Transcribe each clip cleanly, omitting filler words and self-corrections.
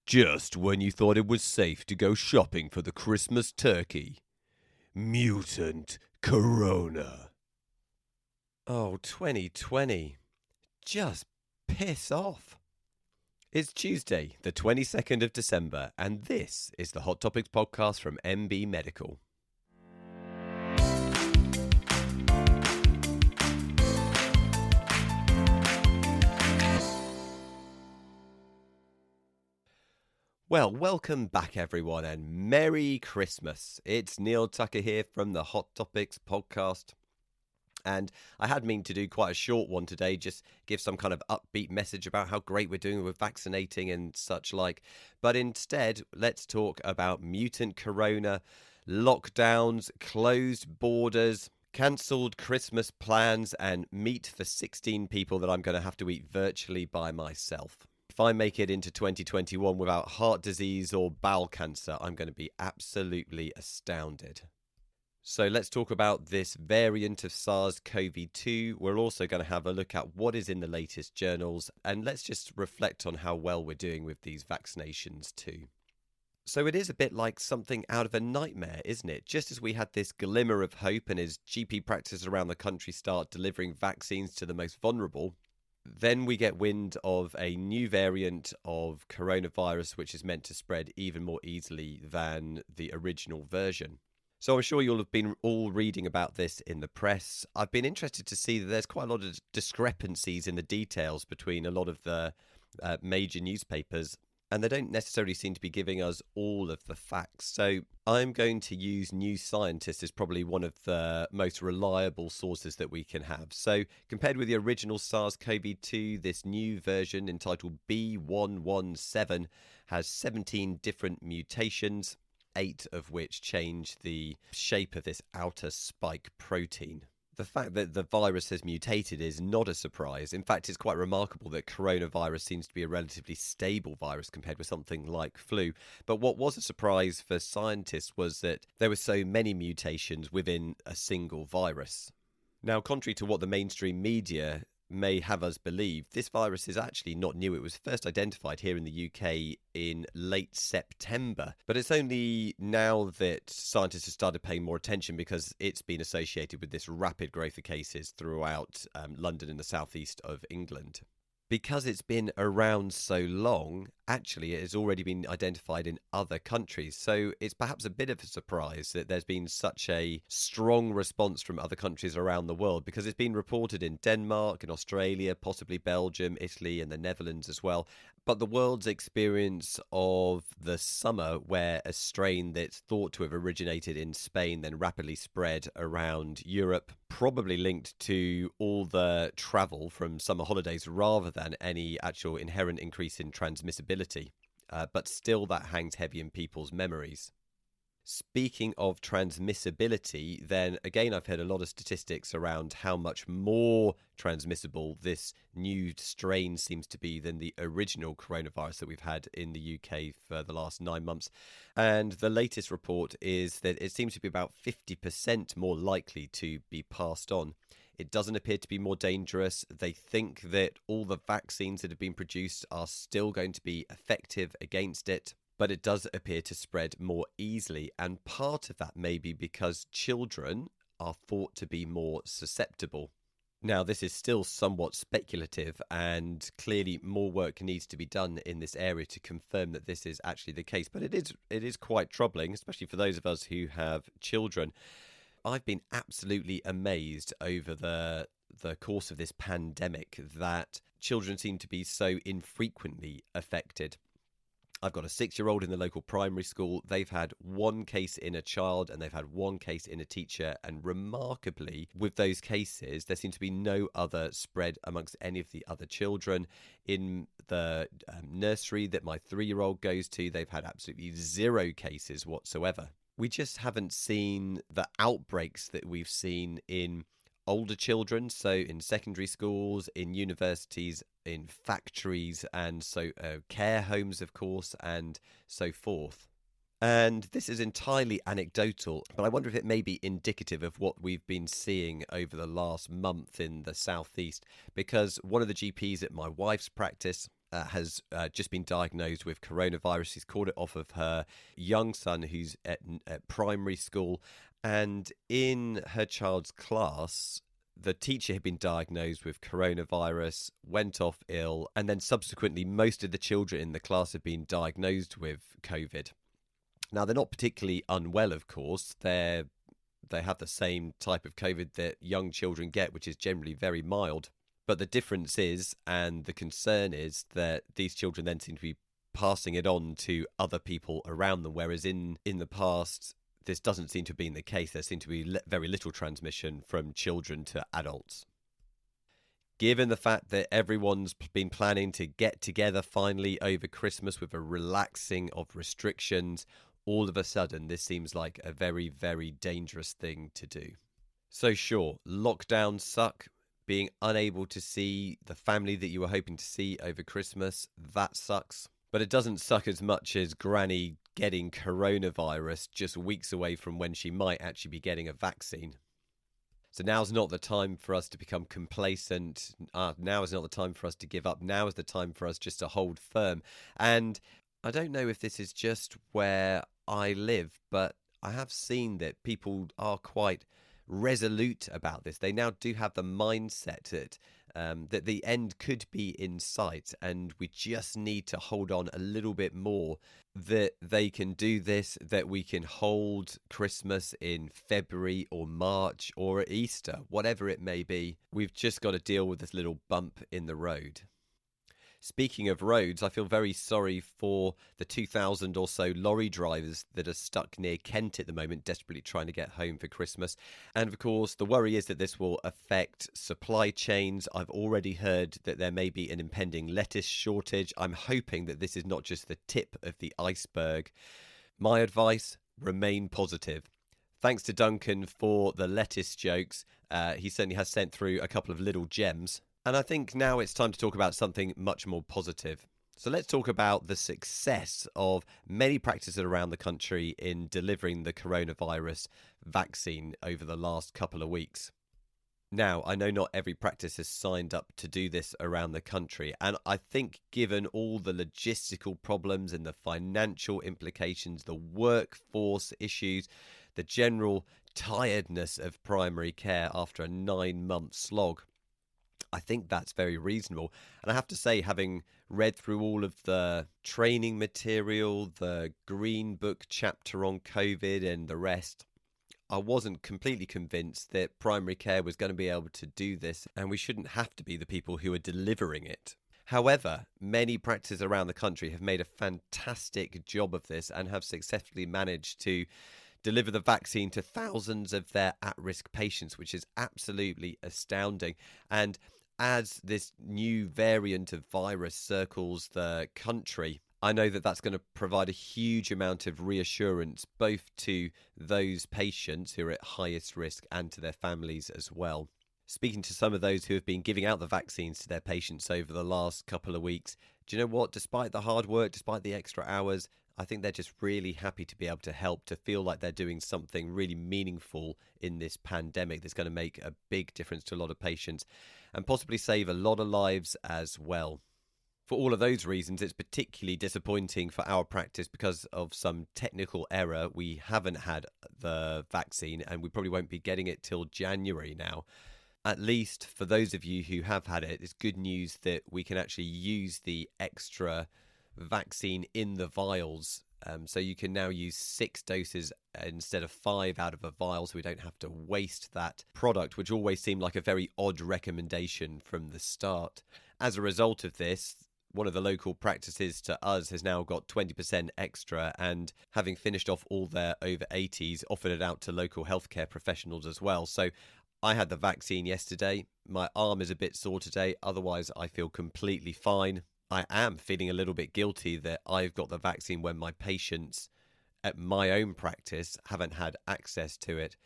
Just when you thought it was safe to go shopping for the Christmas turkey. Mutant Corona. Oh, 2020. Just piss off. It's Tuesday, the 22nd of December, and this is the Hot Topics podcast from MB Medical. Well, welcome back everyone and Merry Christmas. It's Neal Tucker here from the Hot Topics podcast. And I had meant to do quite a short one today, just give some kind of upbeat message about how great we're doing with vaccinating and such like. But instead, let's talk about mutant corona, lockdowns, closed borders, cancelled Christmas plans, and meat for 16 people that I'm going to have to eat virtually by myself. If I make it into 2021 without heart disease or bowel cancer, I'm going to be absolutely astounded. So let's talk about this variant of SARS-CoV-2. We're also going to have a look at what is in the latest journals, and let's just reflect on how well we're doing with these vaccinations too. So it is a bit like something out of a nightmare, isn't it? Just as we had this glimmer of hope and as GP practices around the country start delivering vaccines to the most vulnerable, then we get wind of a new variant of coronavirus which is meant to spread even more easily than the original version. So I'm sure you'll have been all reading about this in the press. I've been interested to see that there's quite a lot of discrepancies in the details between a lot of the major newspapers, and they don't necessarily seem to be giving us all of the facts. So I'm going to use New Scientist as probably one of the most reliable sources that we can have. So compared with the original SARS-CoV-2, this new version entitled B117 has 17 different mutations, 8 of which change the shape of this outer spike protein. The fact that the virus has mutated is not a surprise. In fact, it's quite remarkable that coronavirus seems to be a relatively stable virus compared with something like flu. But what was a surprise for scientists was that there were so many mutations within a single virus. Now, contrary to what the mainstream media may have us believe, this virus is actually not new. It was first identified here in the UK in late September, but it's only now that scientists have started paying more attention because it's been associated with this rapid growth of cases throughout London and the southeast of England. Because it's been around so long, actually it has already been identified in other countries. So it's perhaps a bit of a surprise that there's been such a strong response from other countries around the world, because it's been reported in Denmark, in Australia, possibly Belgium, Italy and the Netherlands as well. But the world's experience of the summer, where a strain that's thought to have originated in Spain then rapidly spread around Europe, probably linked to all the travel from summer holidays rather than any actual inherent increase in transmissibility. But still that hangs heavy in people's memories. Speaking of transmissibility, then again, I've heard a lot of statistics around how much more transmissible this new strain seems to be than the original coronavirus that we've had in the UK for the last 9 months. And the latest report is that it seems to be about 50% more likely to be passed on. It doesn't appear to be more dangerous. They think that all the vaccines that have been produced are still going to be effective against it, but it does appear to spread more easily. And part of that may be because children are thought to be more susceptible. Now, this is still somewhat speculative, and clearly more work needs to be done in this area to confirm that this is actually the case. But it is quite troubling, especially for those of us who have children. I've been absolutely amazed over the course of this pandemic that children seem to be so infrequently affected. I've got a 6-year-old in the local primary school. They've had 1 case in a child and they've had 1 case in a teacher. And remarkably, with those cases, there seems to be no other spread amongst any of the other children. In the nursery that my 3-year-old goes to, they've had absolutely 0 cases whatsoever. We just haven't seen the outbreaks that we've seen in older children, so in secondary schools, in universities, in factories, and so care homes, of course, and so forth. And this is entirely anecdotal, but I wonder if it may be indicative of what we've been seeing over the last month in the southeast, because one of the GPs at my wife's practice has just been diagnosed with coronavirus. She's caught it off of her young son who's at primary school. And in her child's class, the teacher had been diagnosed with coronavirus, went off ill, and then subsequently most of the children in the class have been diagnosed with COVID. Now, they're not particularly unwell, of course. They have the same type of COVID that young children get, which is generally very mild. But the difference is, and the concern is, that these children then seem to be passing it on to other people around them, whereas in the past, this doesn't seem to have been the case. There seemed to be very little transmission from children to adults. Given the fact that everyone's been planning to get together finally over Christmas with a relaxing of restrictions, all of a sudden this seems like a very, very dangerous thing to do. So sure, lockdowns suck. Being unable to see the family that you were hoping to see over Christmas, that sucks. But it doesn't suck as much as Granny getting coronavirus just weeks away from when she might actually be getting a vaccine. So now's not the time for us to become complacent. Now is not the time for us to give up. Now is the time for us just to hold firm. And I don't know if this is just where I live, but I have seen that people are quite resolute about this. They now do have the mindset that the end could be in sight, and we just need to hold on a little bit more, that they can do this, that we can hold Christmas in February or March or at Easter, whatever it may be. We've just got to deal with this little bump in the road. Speaking of roads, I feel very sorry for the 2,000 or so lorry drivers that are stuck near Kent at the moment, desperately trying to get home for Christmas. And of course, the worry is that this will affect supply chains. I've already heard that there may be an impending lettuce shortage. I'm hoping that this is not just the tip of the iceberg. My advice, remain positive. Thanks to Duncan for the lettuce jokes. He certainly has sent through a couple of little gems. And I think now it's time to talk about something much more positive. So let's talk about the success of many practices around the country in delivering the coronavirus vaccine over the last couple of weeks. Now, I know not every practice has signed up to do this around the country, and I think given all the logistical problems and the financial implications, the workforce issues, the general tiredness of primary care after a 9-month slog, I think that's very reasonable. And I have to say, having read through all of the training material, the Green Book chapter on COVID and the rest, I wasn't completely convinced that primary care was going to be able to do this, and we shouldn't have to be the people who are delivering it. However, many practices around the country have made a fantastic job of this and have successfully managed to deliver the vaccine to thousands of their at-risk patients, which is absolutely astounding. And as this new variant of virus circles the country, I know that that's going to provide a huge amount of reassurance both to those patients who are at highest risk and to their families as well. Speaking to some of those who have been giving out the vaccines to their patients over the last couple of weeks, do you know what? Despite the hard work, despite the extra hours, I think they're just really happy to be able to help, to feel like they're doing something really meaningful in this pandemic that's going to make a big difference to a lot of patients and possibly save a lot of lives as well. For all of those reasons, it's particularly disappointing for our practice because of some technical error. We haven't had the vaccine and we probably won't be getting it till January now. At least for those of you who have had it, it's good news that we can actually use the extra vaccine in the vials. So you can now use 6 doses instead of 5 out of a vial, so we don't have to waste that product, which always seemed like a very odd recommendation from the start. As a result of this, one of the local practices to us has now got 20% extra, and having finished off all their over 80s, offered it out to local healthcare professionals as well. So I had the vaccine yesterday. My arm is a bit sore today. Otherwise, I feel completely fine. I am feeling a little bit guilty that I've got the vaccine when my patients at my own practice haven't had access to it.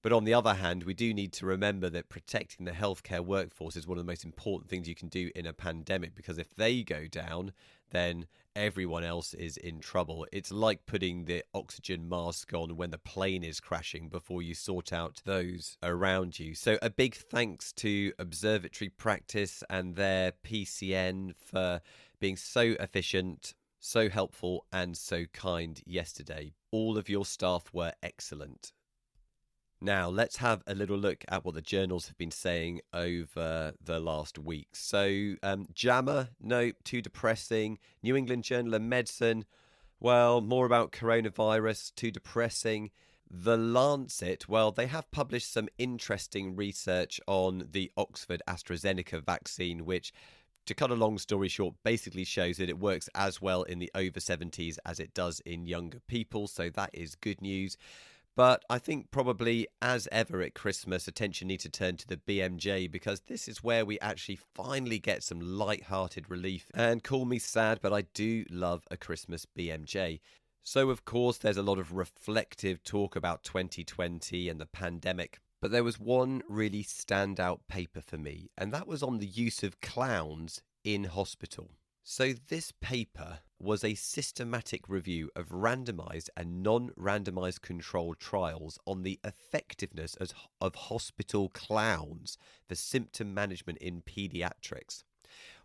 But on the other hand, we do need to remember that protecting the healthcare workforce is one of the most important things you can do in a pandemic, because if they go down, then everyone else is in trouble. It's like putting the oxygen mask on when the plane is crashing before you sort out those around you. So a big thanks to Observatory Practice and their PCN for being so efficient, so helpful and so kind yesterday. All of your staff were excellent. Now, let's have a little look at what the journals have been saying over the last week. So, JAMA, no, too depressing. New England Journal of Medicine, well, more about coronavirus, too depressing. The Lancet, well, they have published some interesting research on the Oxford AstraZeneca vaccine, which, to cut a long story short, basically shows that it works as well in the over 70s as it does in younger people. So that is good news. But I think probably, as ever at Christmas, attention needs to turn to the BMJ, because this is where we actually finally get some light-hearted relief. And call me sad, but I do love a Christmas BMJ. So, of course, there's a lot of reflective talk about 2020 and the pandemic. But there was one really standout paper for me, and that was on the use of clowns in hospital. So this paper was a systematic review of randomised and non-randomised controlled trials on the effectiveness of hospital clowns for symptom management in paediatrics.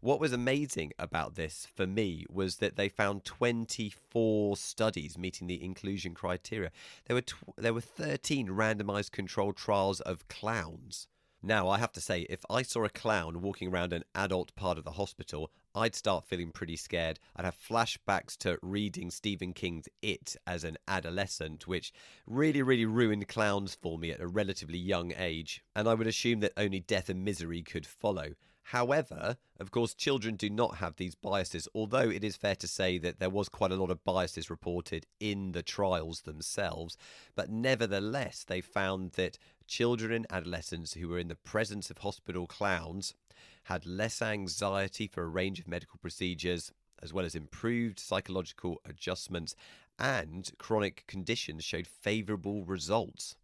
What was amazing about this for me was that they found 24 studies meeting the inclusion criteria. There were 13 randomised controlled trials of clowns. Now, I have to say, if I saw a clown walking around an adult part of the hospital, I'd start feeling pretty scared. I'd have flashbacks to reading Stephen King's It as an adolescent, which really ruined clowns for me at a relatively young age. And I would assume that only death and misery could follow. However, of course, children do not have these biases, although it is fair to say that there was quite a lot of biases reported in the trials themselves. But nevertheless, they found that children and adolescents who were in the presence of hospital clowns had less anxiety for a range of medical procedures, as well as improved psychological adjustments, and chronic conditions showed favourable results.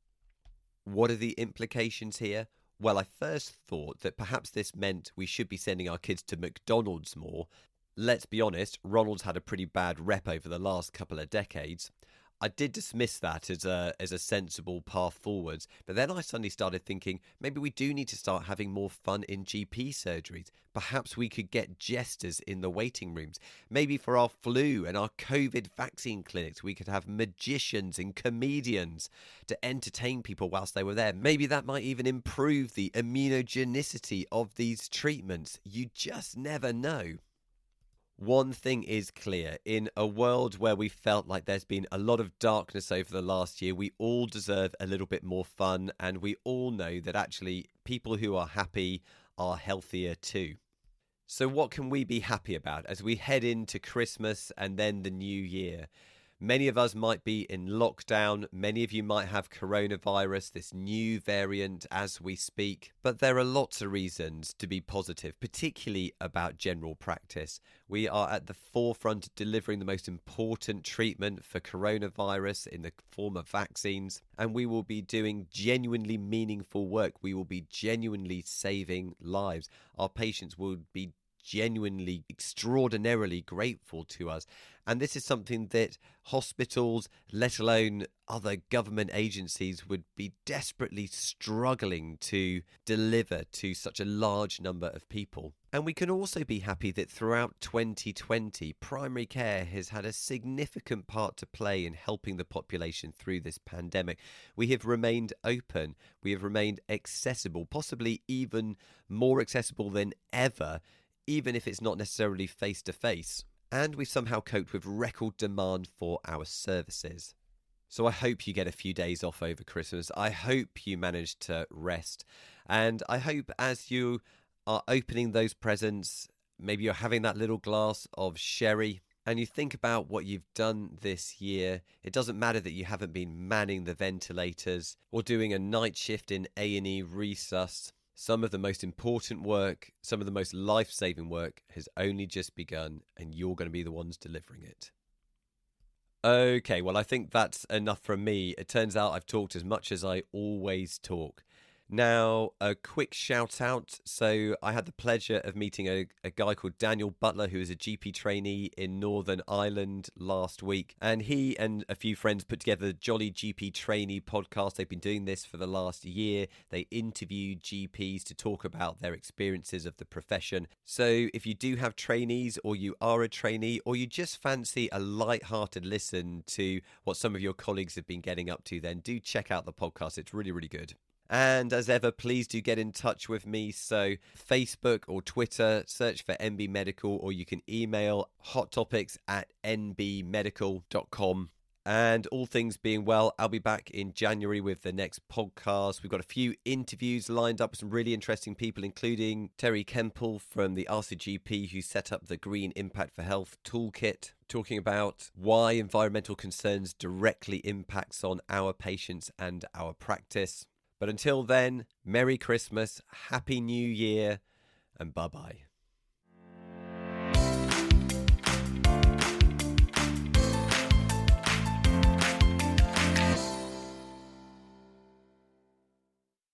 What are the implications here? Well, I first thought that perhaps this meant we should be sending our kids to McDonald's more. Let's be honest, Ronald's had a pretty bad rep over the last couple of decades. I did dismiss that as a sensible path forwards, but then I suddenly started thinking maybe we do need to start having more fun in GP surgeries. Perhaps we could get jesters in the waiting rooms. Maybe for our flu and our COVID vaccine clinics, we could have magicians and comedians to entertain people whilst they were there. Maybe that might even improve the immunogenicity of these treatments. You just never know. One thing is clear, in a world where we felt like there's been a lot of darkness over the last year, we all deserve a little bit more fun, and we all know that actually people who are happy are healthier too. So what can we be happy about as we head into Christmas and then the new year? Many of us might be in lockdown, many of you might have coronavirus, this new variant as we speak, but there are lots of reasons to be positive, particularly about general practice. We are at the forefront of delivering the most important treatment for coronavirus in the form of vaccines, and we will be doing genuinely meaningful work. We will be genuinely saving lives. Our patients will be genuinely, extraordinarily grateful to us. And this is something that hospitals, let alone other government agencies, would be desperately struggling to deliver to such a large number of people. And we can also be happy that throughout 2020, primary care has had a significant part to play in helping the population through this pandemic. We have remained open, we have remained accessible, possibly even more accessible than ever, even if it's not necessarily face-to-face. And we've somehow coped with record demand for our services. So I hope you get a few days off over Christmas. I hope you manage to rest. And I hope as you are opening those presents, maybe you're having that little glass of sherry, and you think about what you've done this year. It doesn't matter that you haven't been manning the ventilators or doing a night shift in A&E resus. Some of the most important work, some of the most life-saving work has only just begun, and you're going to be the ones delivering it. Okay, well, I think that's enough from me. It turns out I've talked as much as I always talk. Now, a quick shout out. So, I had the pleasure of meeting a guy called Daniel Butler, who is a GP trainee in Northern Ireland last week. And he and a few friends put together the Jolly GP Trainee podcast. They've been doing this for the last year. They interview GPs to talk about their experiences of the profession. So, if you do have trainees, or you are a trainee, or you just fancy a light-hearted listen to what some of your colleagues have been getting up to, then do check out the podcast. It's really, really good. And as ever, please do get in touch with me. So Facebook or Twitter, search for NB Medical, or you can email hottopics@nbmedical.com. And all things being well, I'll be back in January with the next podcast. We've got a few interviews lined up with some really interesting people, including Terry Kemple from the RCGP, who set up the Green Impact for Health Toolkit, talking about why environmental concerns directly impacts on our patients and our practice. But until then, Merry Christmas, Happy New Year, and bye-bye.